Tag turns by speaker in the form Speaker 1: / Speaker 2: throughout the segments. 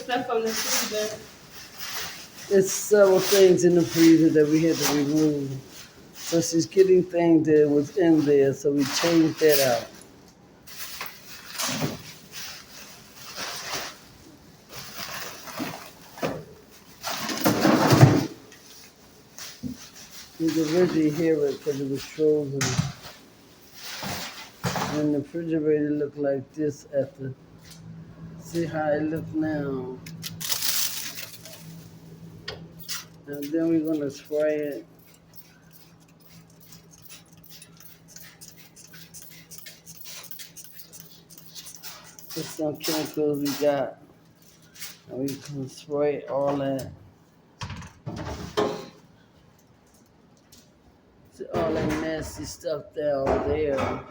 Speaker 1: stuff from the freezer.
Speaker 2: There's several things in the freezer that we had to remove. So she's getting things that was in there, so we changed that out. You could really hear it because it was frozen. And the refrigerator looked like this after. See how it look now. And then we're gonna spray it. With some chemicals we got. And we can spray all that. See all that nasty stuff down there.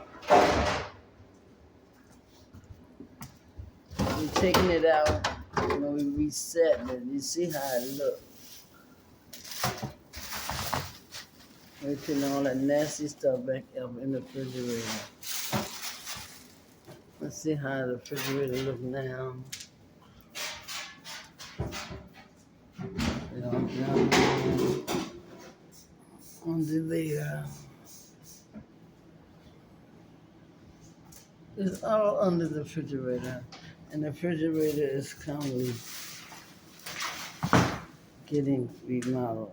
Speaker 2: We're taking it out. You know, we resetting it. You see how it look. We're putting all that nasty stuff back up in the refrigerator. Let's see how the refrigerator look now. Down under there. It's all under the refrigerator. And the refrigerator is currently getting remodeled.